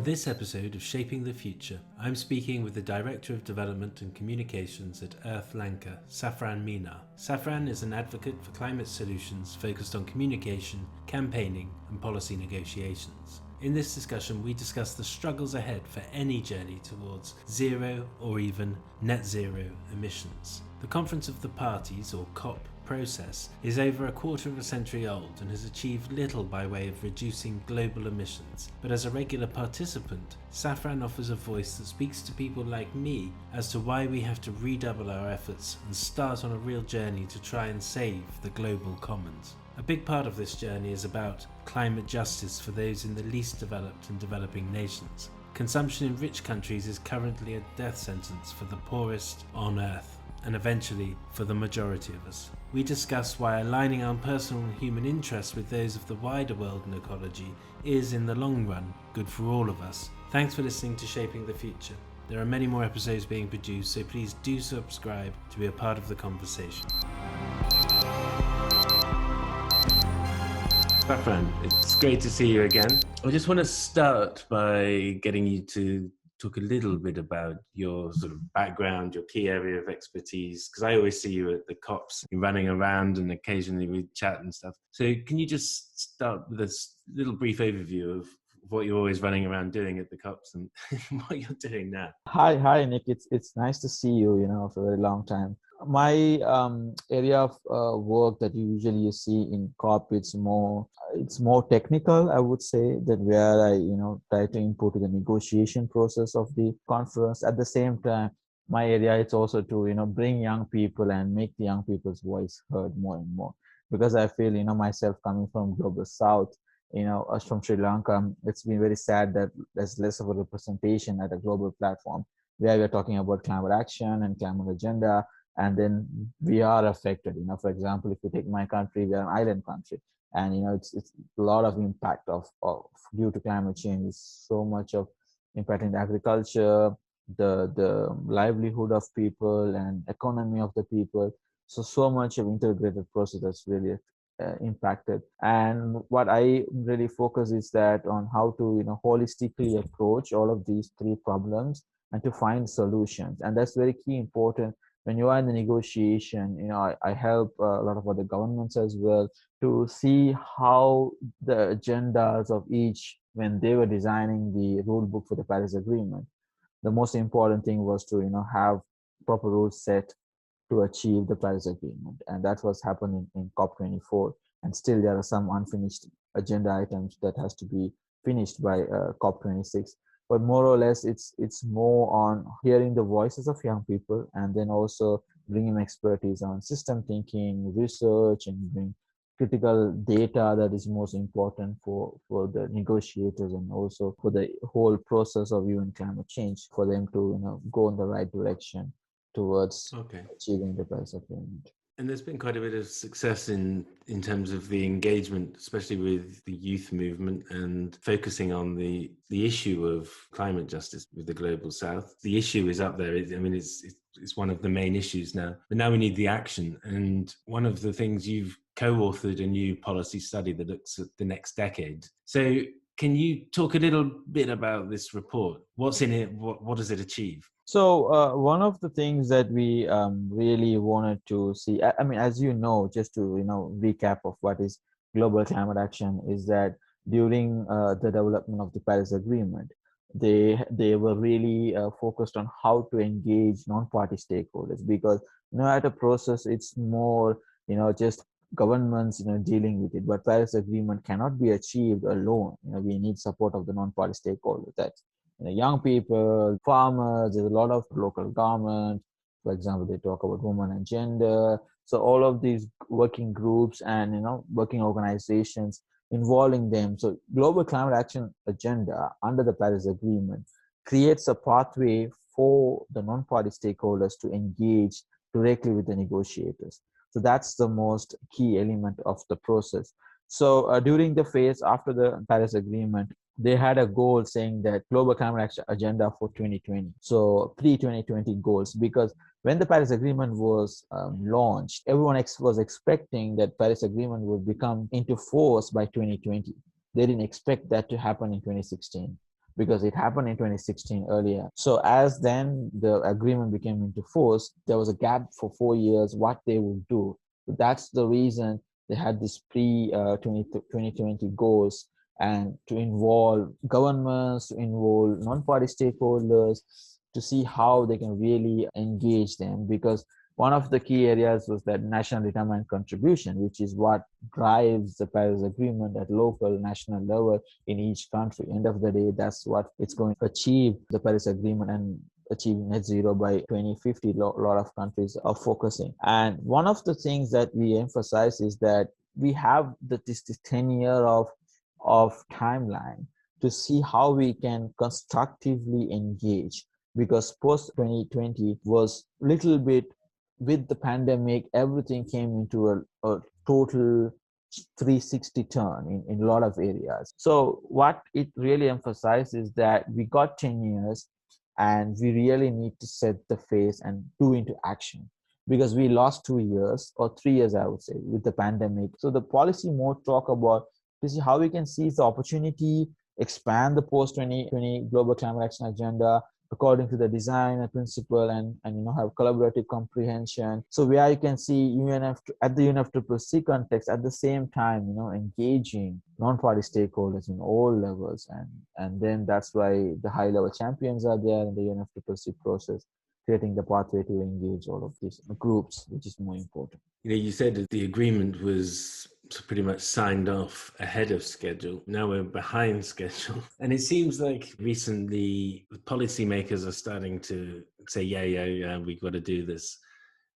In this episode of Shaping the Future, I'm speaking with the Director of Development and Communications at EarthLanka, Saffran Mihnar. Saffran is an advocate for climate solutions focused on communication, campaigning, and policy negotiations. In this discussion, we discuss the struggles ahead for any journey towards zero or even net zero emissions. The Conference of the Parties, or COP, process is over a quarter of a century old and has achieved little by way of reducing global emissions. But as a regular participant, Saffran offers a voice that speaks to people like me as to why we have to redouble our efforts and start on a real journey to try and save the global commons. A big part of this journey is about climate justice for those in the least developed and developing nations. Consumption in rich countries is currently a death sentence for the poorest on Earth, and eventually for the majority of us. We discuss why aligning our personal and human interests with those of the wider world and ecology is, in the long run, good for all of us. Thanks for listening to Shaping the Future. There are many more episodes being produced, so please do subscribe to be a part of the conversation. Saffran, it's great to see you again. I just want to start by getting you to talk a little bit about your sort of background, your key area of expertise, because I always see you at the COPs running around and occasionally we chat and stuff. So can you just start with a little brief overview of what you're always running around doing at the COPs and what you're doing now? Hi, Nick. It's nice to see you. For a very long time. My area of work that you see in COP, it's more technical, I would say, that where I try to input the negotiation process of the conference. At the same time, my area it's also to bring young people and make the young people's voice heard more and more, because I feel myself coming from global south, us from Sri Lanka, it's been very sad that there's less of a representation at a global platform where we're talking about climate action and climate agenda, and then we are affected. For example, if you take my country, we're an island country, and it's a lot of impact of due to climate change. Is so much of impacting the agriculture, the livelihood of people and economy of the people. So much of integrated process that's really impacted. And what I really focus is that on how to holistically approach all of these three problems and to find solutions. And that's very key important when you are in the negotiation. I help a lot of other governments as well to see how the agendas of each, when they were designing the rule book for the Paris Agreement, the most important thing was to have proper rules set to achieve the Paris Agreement. And that's what's happening in COP24. And still there are some unfinished agenda items that has to be finished by COP26. But more or less, it's more on hearing the voices of young people, and then also bringing expertise on system thinking, research, and bring critical data that is most important for the negotiators and also for the whole process of viewing climate change, for them to go in the right direction towards achieving the Paris Agreement. And there's been quite a bit of success in terms of the engagement, especially with the youth movement and focusing on the issue of climate justice with the Global South. The issue is up there. It's one of the main issues now. But now we need the action. And one of the things you've co-authored a new policy study that looks at the next decade. So can you talk a little bit about this report? What's in it? What does it achieve? So one of the things that we really wanted to see, as just to recap of what is global climate action, is that during the development of the Paris Agreement, they were really focused on how to engage non-party stakeholders, because at a process it's more just governments dealing with it. But Paris Agreement cannot be achieved alone. We need support of the non-party stakeholders. That's young people, farmers. There's a lot of local government. For example, they talk about women and gender. So all of these working groups and working organizations involving them. So global climate action agenda under the Paris Agreement creates a pathway for the non-party stakeholders to engage directly with the negotiators. So that's the most key element of the process. So during the phase after the Paris Agreement, they had a goal saying that global climate action agenda for 2020. So pre-2020 goals, because when the Paris Agreement was launched, everyone was expecting that Paris Agreement would become into force by 2020. They didn't expect that to happen in 2016. because it happened in 2016 earlier. So as then the agreement became into force, there was a gap for 4 years what they would do. That's the reason they had this pre-2020 goals, and to involve governments, to involve non-party stakeholders, to see how they can really engage them. Because one of the key areas was that national determined contribution, which is what drives the Paris Agreement at local, national level in each country. End of the day, that's what it's going to achieve the Paris Agreement and achieve net zero by 2050. A lot of countries are focusing. And one of the things that we emphasize is that we have this 10 year of timeline to see how we can constructively engage, because post 2020 was little bit, with the pandemic everything came into a total 360 turn in a lot of areas. So what it really emphasizes is that we got 10 years and we really need to set the face and do into action, because we lost 2 years or 3 years, I would say, with the pandemic. So the policy more talk about to see how we can seize the opportunity, expand the post 2020 global climate action agenda according to the design and principle, and have collaborative comprehension. So where you can see UNF at the UNFCCC context, at the same time engaging non-party stakeholders in all levels, and then that's why the high level champions are there in the UNFCCC process, creating the pathway to engage all of these groups, which is more important. You said that the agreement was pretty much signed off ahead of schedule. Now we're behind schedule. And it seems like recently policymakers are starting to say, yeah, we've got to do this.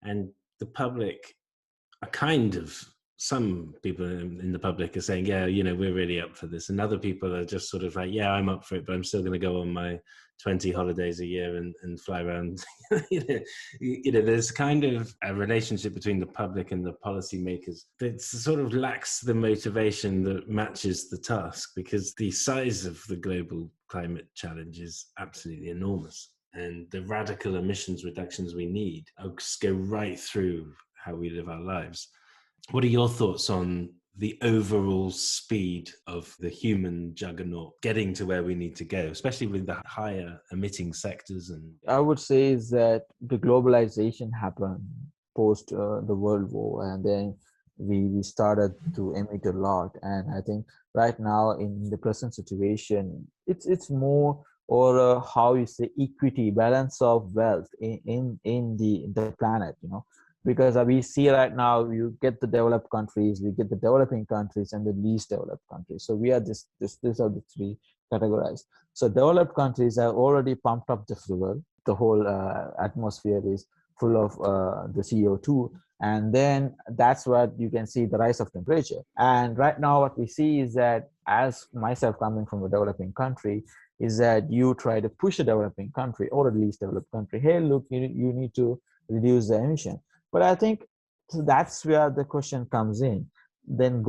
And the public are some people in the public are saying, yeah, we're really up for this. And other people are just sort of like, yeah, I'm up for it, but I'm still going to go on my 20 holidays a year and fly around. There's kind of a relationship between the public and the policymakers that sort of lacks the motivation that matches the task, because the size of the global climate challenge is absolutely enormous. And the radical emissions reductions we need go right through how we live our lives. What are your thoughts on the overall speed of the human juggernaut getting to where we need to go, especially with the higher emitting sectors? And I would say is that the globalization happened post the World War, and then we started to emit a lot. And I think right now in the present situation, it's more, or how you say, equity, balance of wealth in the planet, because we see right now, you get the developed countries, we get the developing countries, and the least developed countries. So we are these are the three categorized. So developed countries have already pumped up the fuel. The whole atmosphere is full of the CO2, and then that's what you can see, the rise of temperature. And right now what we see is that, as myself coming from a developing country, is that you try to push a developing country or at least developed country, hey, look, you need to reduce the emission. But I think so that's where the question comes in. Then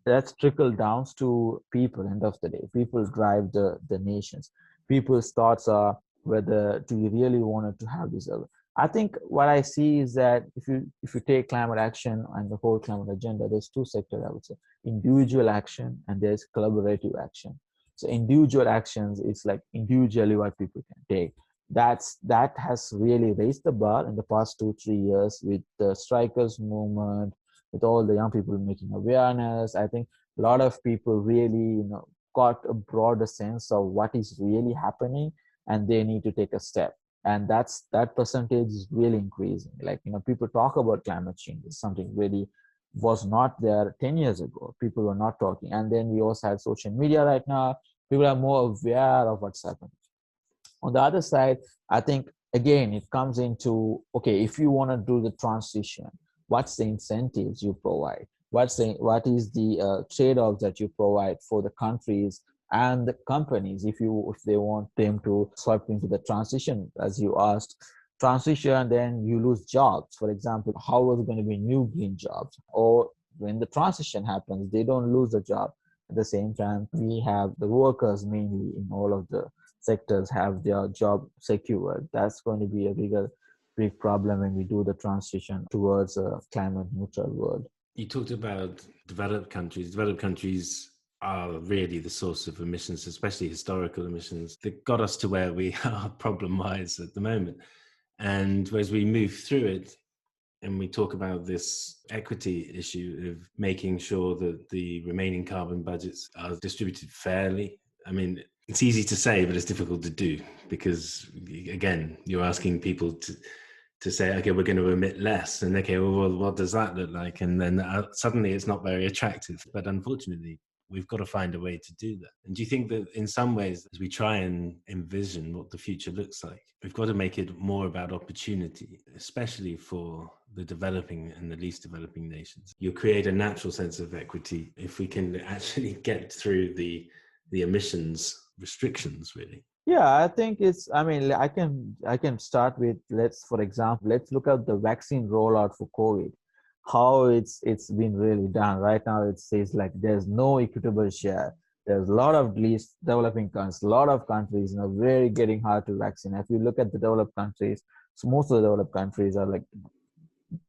that's trickle down to people. End of the day, people drive the nations. People's thoughts are, whether do you really want to have this? I think what I see is that if you take climate action and the whole climate agenda, there's two sectors, I would say: individual action and there's collaborative action. So individual actions, it's like individually what people can take. That has really raised the bar in the past 2-3 years, with the strikers movement, with all the young people making awareness. I think a lot of people really got a broader sense of what is really happening, and they need to take a step. And that percentage is really increasing. Like people talk about climate change is something really was not there 10 years ago. People were not talking. And then we also have social media right now. People are more aware of what's happening. On the other side, I think, again, it comes into, okay, if you want to do the transition, what's the incentives you provide? What is the trade-offs that you provide for the countries and the companies if they want them to swipe into the transition, as you asked? Transition, then you lose jobs. For example, how is it going to be new green jobs? Or when the transition happens, they don't lose the job. At the same time, we have the workers mainly in all of the sectors have their job secured. That's going to be a big problem when we do the transition towards a climate neutral world. You talked about developed countries. Developed countries are really the source of emissions, especially historical emissions, that got us to where we are problem-wise at the moment. And as we move through it, and we talk about this equity issue of making sure that the remaining carbon budgets are distributed fairly. I mean, it's easy to say, but it's difficult to do because, again, you're asking people to say, okay, we're going to emit less. And okay, well, what does that look like? And then suddenly it's not very attractive. But unfortunately, we've got to find a way to do that. And do you think that in some ways, as we try and envision what the future looks like, we've got to make it more about opportunity, especially for the developing and the least developing nations? You'll create a natural sense of equity if we can actually get through the emissions restrictions, really. Yeah, I think I mean, I can start with, for example, let's look at the vaccine rollout for COVID, how it's been really done. Right now, it says like there's no equitable share. There's a lot of least developing countries, a lot of countries, very getting hard to vaccinate. If you look at the developed countries, so most of the developed countries are like,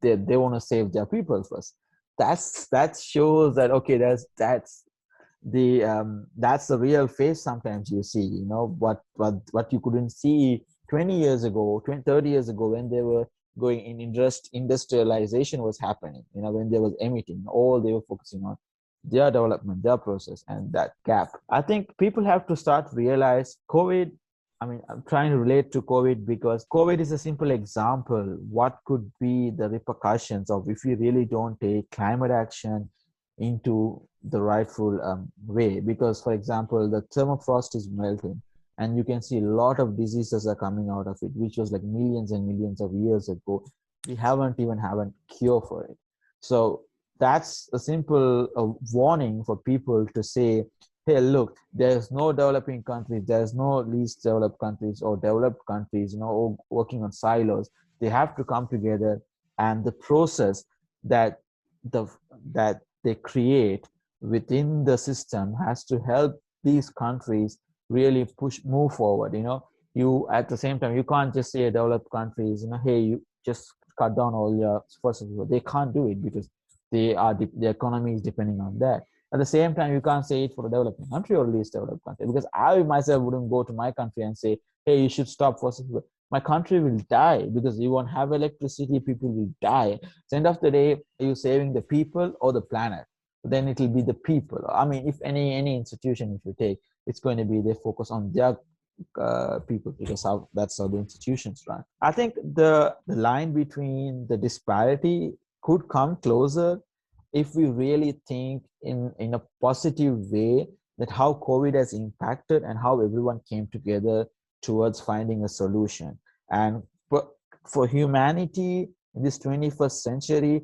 they want to save their people first. That shows that, okay, that's the real face. Sometimes you see, what you couldn't see 20 years ago, 30 years ago, when they were going in industrialization was happening, when they was emitting, all they were focusing on their development, their process, and that gap. I think people have to start realize COVID. I mean, I'm trying to relate to COVID because COVID is a simple example. What could be the repercussions of if we really don't take climate action into the rightful way? Because, for example, the thermophrost is melting, and you can see a lot of diseases are coming out of it, which was like millions and millions of years ago. We haven't even have a cure for it. So that's a simple warning for people to say, hey, look, there's no developing countries, there's no least developed countries or developed countries, working on silos. They have to come together, and the process that that they create within the system has to help these countries really move forward. You at the same time, you can't just say developed countries, hey, you just cut down all your fossil. They can't do it because the economy is depending on that. At the same time, you can't say it for a developing country or least developed country, because I myself wouldn't go to my country and say, hey, you should stop fossil fuel. My country will die because you won't have electricity, people will die. At the end of the day, are you saving the people or the planet? Then it will be the people. I mean, if any institution, if you take, it's going to be they focus on their people, because that's how the institutions run. I think the line between the disparity could come closer if we really think in a positive way that how COVID has impacted and how everyone came together towards finding a solution. And for humanity in this 21st century,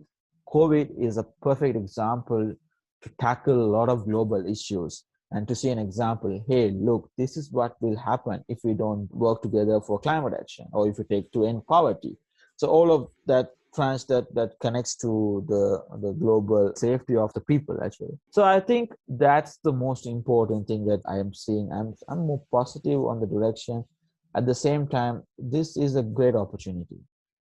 COVID is a perfect example to tackle a lot of global issues and to see an example. Hey, look, this is what will happen if we don't work together for climate action, or if we take to end poverty. So all of that that connects to the global safety of the people, actually. So I think that's the most important thing that I am seeing. I'm more positive on the direction. At the same time, this is a great opportunity.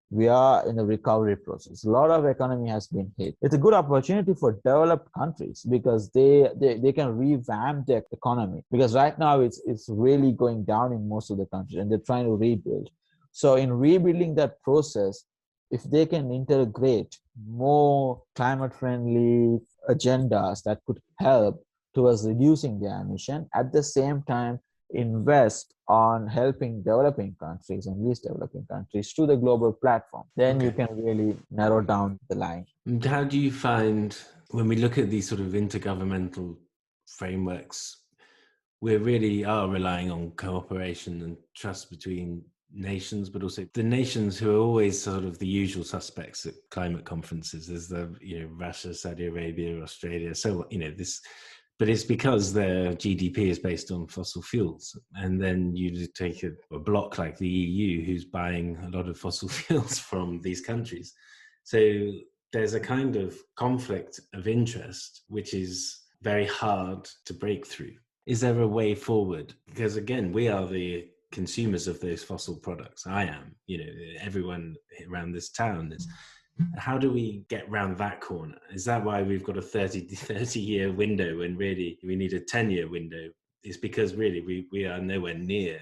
We are in a recovery process. A lot of economy has been hit. It's a good opportunity for developed countries because they can revamp their economy, because right now it's really going down in most of the countries and they're trying to rebuild. So in rebuilding that process, if they can integrate more climate friendly agendas that could help towards reducing their emission, at the same time invest on helping developing countries and least developing countries to the global platform, then you can really narrow down the line. And how do you find, when we look at these sort of intergovernmental frameworks, we really are relying on cooperation and trust between nations, but also the nations who are always sort of the usual suspects at climate conferences? There's Russia, Saudi Arabia, Australia. So this, but it's because their GDP is based on fossil fuels. And then you take a bloc like the EU, who's buying a lot of fossil fuels from these countries. So there's a kind of conflict of interest, which is very hard to break through. Is there a way forward? Because again, we are the consumers of those fossil products. I am, everyone around this town is. How do we get round that corner? Is that why we've got a 30-year window when really we need a 10-year window? It's because really we are nowhere near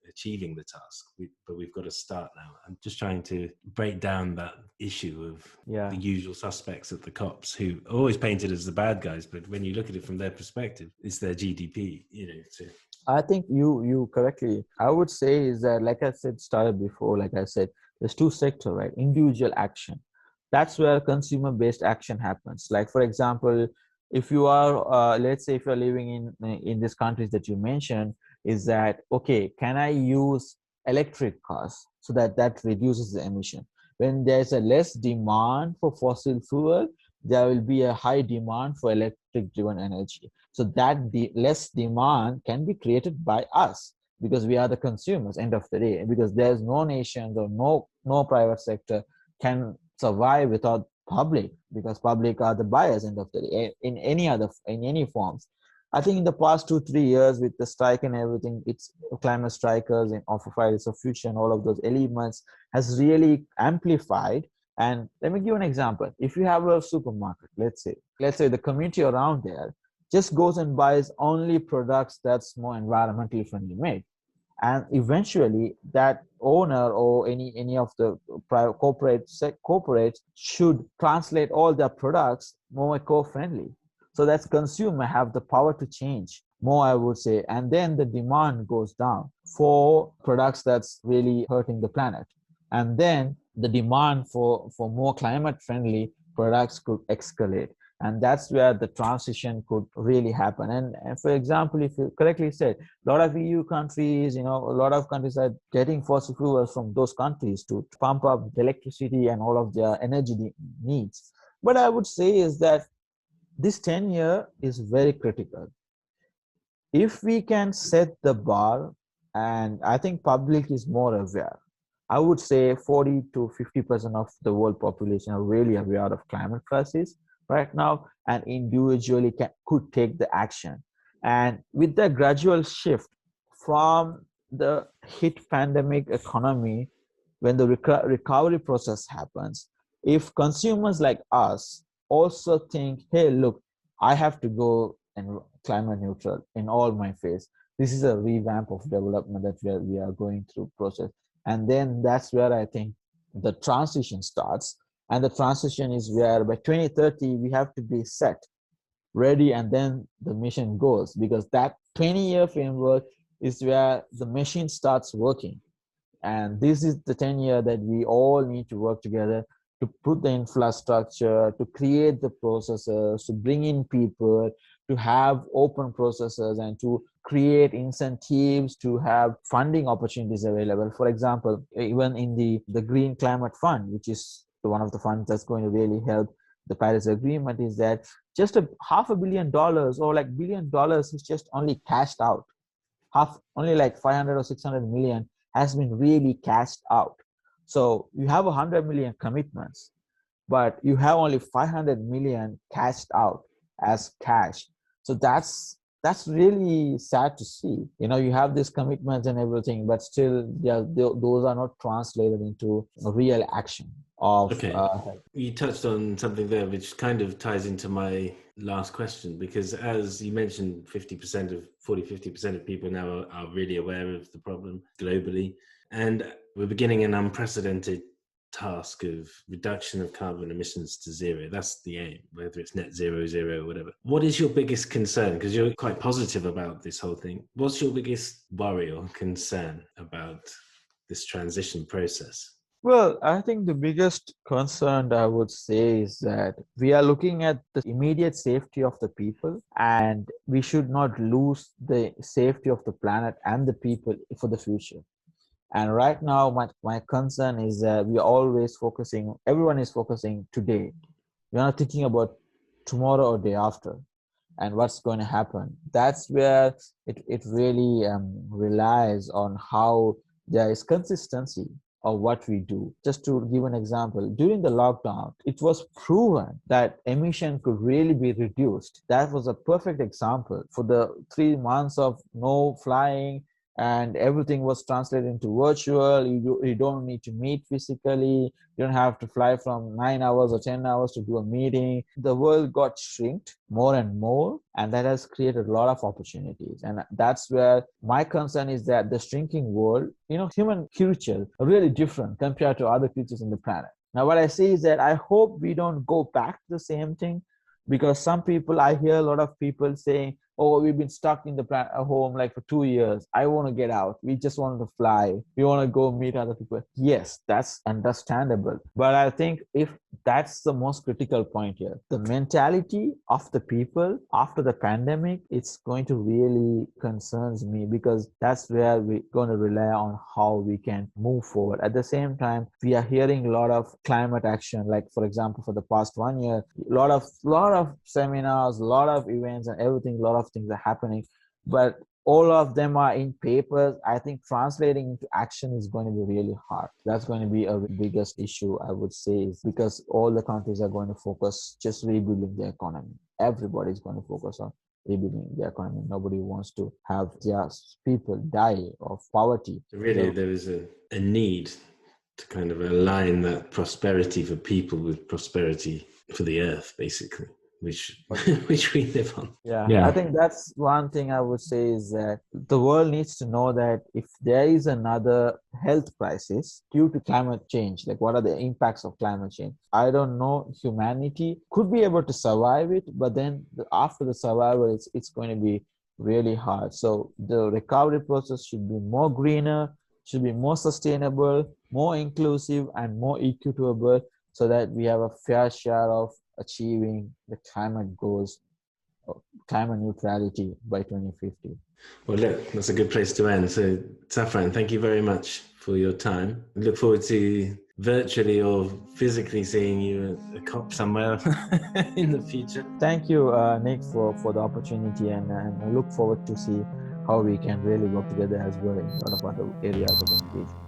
achieving the task, but we've got to start now. I'm just trying to break down that issue of Yeah. the usual suspects of the cops, who are always painted as the bad guys, but when you look at it from their perspective, it's their GDP, so. I think you correctly, I would say is that, like I said, started before, like I said, there's two sector, right? Individual action. That's where consumer-based action happens. Like, for example, if you are, let's say if you're living in these countries that you mentioned, is that, okay, can I use electric cars so that that reduces the emission? When there's a less demand for fossil fuel, there will be a high demand for electric driven energy. So that the less demand can be created by us, because we are the consumers end of the day, because there's no nations or no private sector can survive without public, because public are the buyers end of the day in any forms. I think in the past 2-3 years with the strike and everything, it's climate strikers and of Fridays of Future and all of those elements has really amplified. And let me give an example. If you have a supermarket, let's say the community around there just goes and buys only products that's more environmentally friendly made, and eventually that owner or any of the private corporates should translate all their products more eco-friendly, so that consumer have the power to change more, I would say, and then the demand goes down for products that's really hurting the planet, and then the demand for more climate friendly products could escalate, and that's where the transition could really happen. And for example, if you correctly said, a lot of EU countries, a lot of countries are getting fossil fuels from those countries to pump up the electricity and all of their energy needs. But I would say is that this 10-year is very critical. If we can set the bar, and I think public is more aware, I would say 40 to 50% of the world population are really aware of climate crisis right now, and individually could take the action. And with the gradual shift from the hit pandemic economy, when the recovery process happens, if consumers like us also think, hey, look, I have to go and climate neutral in all my phase. This is a revamp of development that we are going through process. And then that's where I think the transition starts. And the transition is where by 2030, we have to be set, ready, and then the mission goes, because that 20-year framework is where the machine starts working. And this is the 10-year that we all need to work together to put the infrastructure, to create the processes, to bring in people, to have open processes, and to create incentives, to have funding opportunities available. For example, even in the Green Climate Fund, which is one of the funds that's going to really help the Paris Agreement, is that just $500 million or like $1 billion is just only cashed out. Only like 500 or 600 million has been really cashed out. So you have 100 million commitments, but you have only 500 million cashed out as cash. So that's really sad to see. You have these commitments and everything, but still, those are not translated into real action of. Okay. You touched on something there which kind of ties into my last question, because as you mentioned, 50% of people now are really aware of the problem globally. And we're beginning an unprecedented task of reduction of carbon emissions to zero. That's the aim, whether it's net zero, zero, whatever. What is your biggest concern? Because you're quite positive about this whole thing. What's your biggest worry or concern about this transition process? Well, I think the biggest concern I would say is that we are looking at the immediate safety of the people, and we should not lose the safety of the planet and the people for the future. And right now, my concern is that everyone is focusing today. We're not thinking about tomorrow or day after and what's going to happen. That's where it really relies on how there is consistency of what we do. Just to give an example, during the lockdown, it was proven that emission could really be reduced. That was a perfect example. For the 3 months of no flying, and everything was translated into virtual. You don't need to meet physically. You don't have to fly from 9 hours or 10 hours to do a meeting. The world got shrinked more and more, and that has created a lot of opportunities. And that's where my concern is that the shrinking world, human creatures are really different compared to other creatures on the planet. Now, what I see is that I hope we don't go back to the same thing, because some people, I hear a lot of people saying, oh, we've been stuck in the home like for 2 years. I want to get out. We just want to fly. We want to go meet other people. Yes, that's understandable. But I think if that's the most critical point here, the mentality of the people after the pandemic, it's going to really concerns me, because that's where we're going to rely on how we can move forward. At the same time, we are hearing a lot of climate action, like for example, for the past 1 year, a lot of seminars, a lot of events and everything, a lot of things are happening, but all of them are in papers. I think translating into action is going to be really hard. That's going to be a biggest issue, I would say, is because all the countries are going to focus just rebuilding the economy. Everybody's going to focus on rebuilding the economy. Nobody wants to have their people die of poverty. Really, there is a need to kind of align that prosperity for people with prosperity for the earth, basically, which we live on. Yeah, I think that's one thing I would say, is that the world needs to know that if there is another health crisis due to climate change, like what are the impacts of climate change? I don't know, humanity could be able to survive it, but then after the survival, it's going to be really hard. So the recovery process should be more greener, should be more sustainable, more inclusive, and more equitable, so that we have a fair share of achieving the climate goals, climate neutrality by 2050. Well, look, that's a good place to end. So, Saffran, thank you very much for your time. I look forward to virtually or physically seeing you at a COP somewhere in the future. Thank you, Nick, for the opportunity, and I look forward to see how we can really work together as well in a lot of other areas of engagement.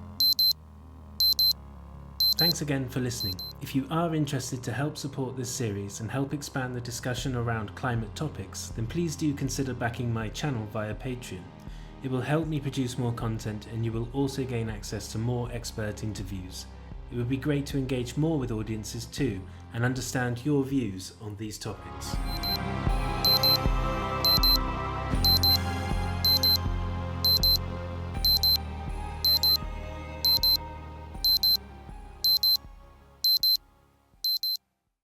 Thanks again for listening. If you are interested to help support this series and help expand the discussion around climate topics, then please do consider backing my channel via Patreon. It will help me produce more content, and you will also gain access to more expert interviews. It would be great to engage more with audiences too and understand your views on these topics.